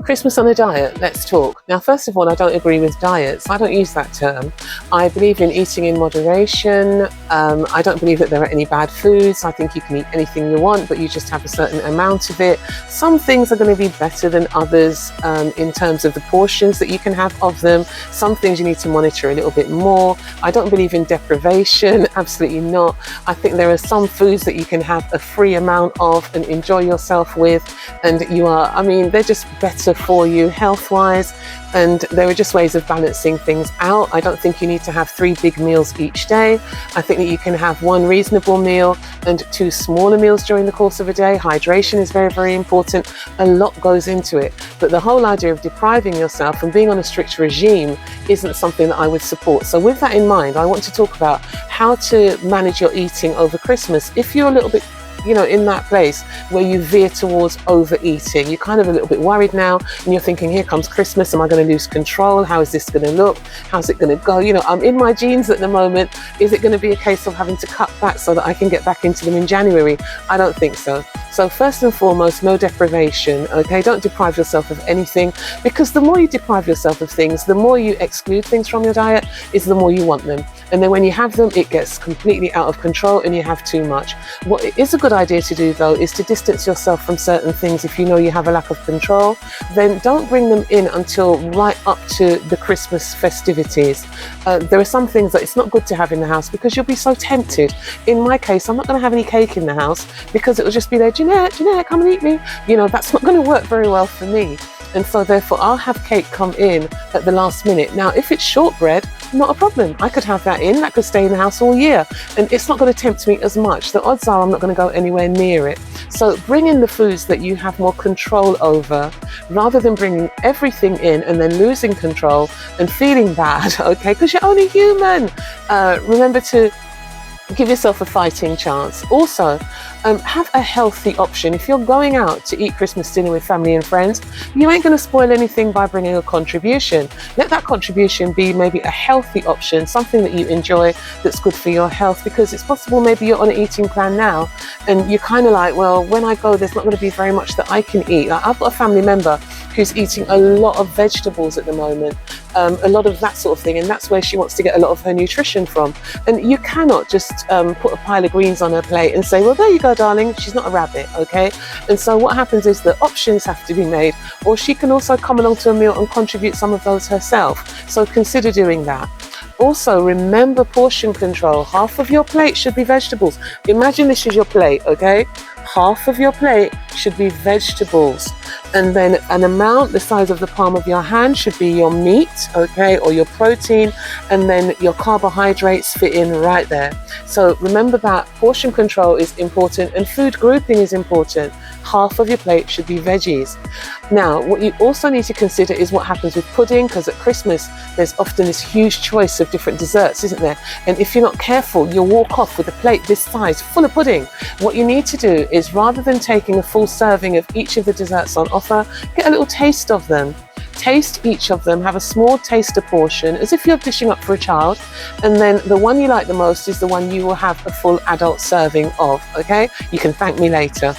Christmas on a diet, let's talk. Now, first of all, I don't agree with diets. I don't use that term. I believe in eating in moderation. I don't believe that there are any bad foods. I think you can eat anything you want, but you just have a certain amount of it. Some things are going to be better than others in terms of the portions that you can have of them. Some things you need to monitor a little bit more. I don't believe in deprivation, absolutely not. I think there are some foods that you can have a free amount of and enjoy yourself with, and they're just better for you health-wise, and there are just ways of balancing things out. I don't think you need to have 3 big meals each day. I think that you can have 1 reasonable meal and 2 smaller meals during the course of a day. Hydration is very, very important. A lot goes into it, but the whole idea of depriving yourself and being on a strict regime isn't something that I would support. So with that in mind, I want to talk about how to manage your eating over Christmas. If you're a little bit in that place where you veer towards overeating, you're kind of a little bit worried now, and you're thinking, here comes Christmas, am I going to lose control? How is this going to look? How's it going to go? I'm in my jeans at the moment. Is it going to be a case of having to cut back so that I can get back into them in January? I don't think so. So first and foremost, no deprivation, okay? Don't deprive yourself of anything, because the more you deprive yourself of things, the more you exclude things from your diet, is the more you want them. And then when you have them, it gets completely out of control and you have too much. What is a good idea to do, though, is to distance yourself from certain things. If you know you have a lack of control, then don't bring them in until right up to the Christmas festivities. There are some things that it's not good to have in the house because you'll be so tempted. In my case, I'm not going to have any cake in the house because it will just be there, Janette, come and eat me. That's not going to work very well for me. And so therefore I'll have cake come in at the last minute. Now, if it's shortbread, not a problem. I could have that could stay in the house all year, and it's not going to tempt me as much. The odds are I'm not going to go anywhere near it. So bring in the foods that you have more control over, rather than bringing everything in and then losing control and feeling bad, okay? Because you're only human. Remember to give yourself a fighting chance. Also, have a healthy option. If you're going out to eat Christmas dinner with family and friends, you ain't going to spoil anything by bringing a contribution. Let that contribution be maybe a healthy option, something that you enjoy, that's good for your health, because it's possible maybe you're on an eating plan now and you're kind of like, well, when I go, there's not going to be very much that I can eat. Like, I've got a family member who's eating a lot of vegetables at the moment, a lot of that sort of thing, and that's where she wants to get a lot of her nutrition from. And you cannot just put a pile of greens on her plate and say, well, there you go, darling, she's not a rabbit, okay? And so what happens is that options have to be made, or she can also come along to a meal and contribute some of those herself. So consider doing that. Also, remember portion control. Half of your plate should be vegetables. Imagine this is your plate, okay? Half of your plate should be vegetables. And then an amount the size of the palm of your hand should be your meat, okay, or your protein, and then your carbohydrates fit in right there. So remember that portion control is important and food grouping is important. Half of your plate should be veggies. Now, what you also need to consider is what happens with pudding, because at Christmas, there's often this huge choice of different desserts, isn't there? And if you're not careful, you'll walk off with a plate this size full of pudding. What you need to do is, rather than taking a full serving of each of the desserts on offer, get a little taste of them. Taste each of them, have a small taster portion as if you're dishing up for a child, and then the one you like the most is the one you will have a full adult serving of, okay? You can thank me later.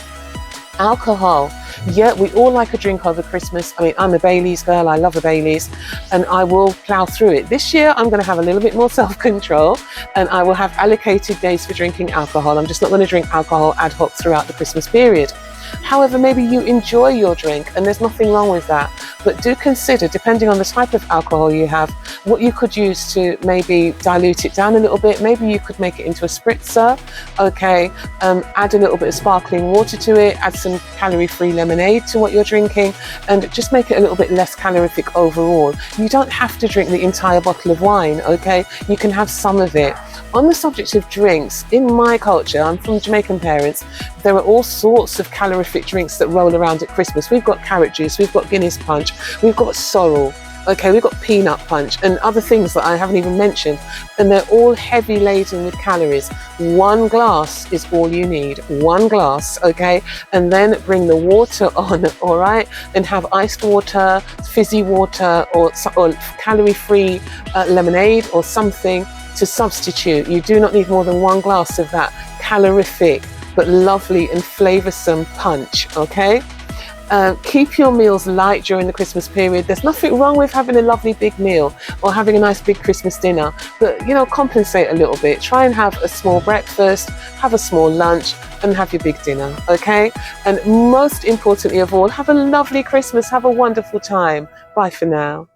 Alcohol. Yeah, we all like a drink over Christmas. I mean, I'm a Baileys girl. I love a Baileys, and I will plow through it. This year, I'm going to have a little bit more self-control, and I will have allocated days for drinking alcohol. I'm just not going to drink alcohol ad hoc throughout the Christmas period. However, maybe you enjoy your drink, and there's nothing wrong with that. But do consider, depending on the type of alcohol you have, what you could use to maybe dilute it down a little bit. Maybe you could make it into a spritzer, okay? Add a little bit of sparkling water to it, add some calorie-free lemonade to what you're drinking, and just make it a little bit less calorific overall. You don't have to drink the entire bottle of wine, okay? You can have some of it. On the subject of drinks, in my culture, I'm from Jamaican parents, there are all sorts of calorific drinks that roll around at Christmas. We've got carrot juice, we've got Guinness punch, we've got sorrel, okay, we've got peanut punch and other things that I haven't even mentioned, and they're all heavy laden with calories. 1 glass is all you need, 1 glass, okay, and then bring the water on, all right, and have iced water, fizzy water, or calorie-free lemonade or something to substitute. You do not need more than 1 glass of that calorific but lovely and flavoursome punch, okay? Keep your meals light during the Christmas period. There's nothing wrong with having a lovely big meal or having a nice big Christmas dinner, but compensate a little bit. Try and have a small breakfast, have a small lunch, and have your big dinner, okay? And most importantly of all, have a lovely Christmas. Have a wonderful time. Bye for now.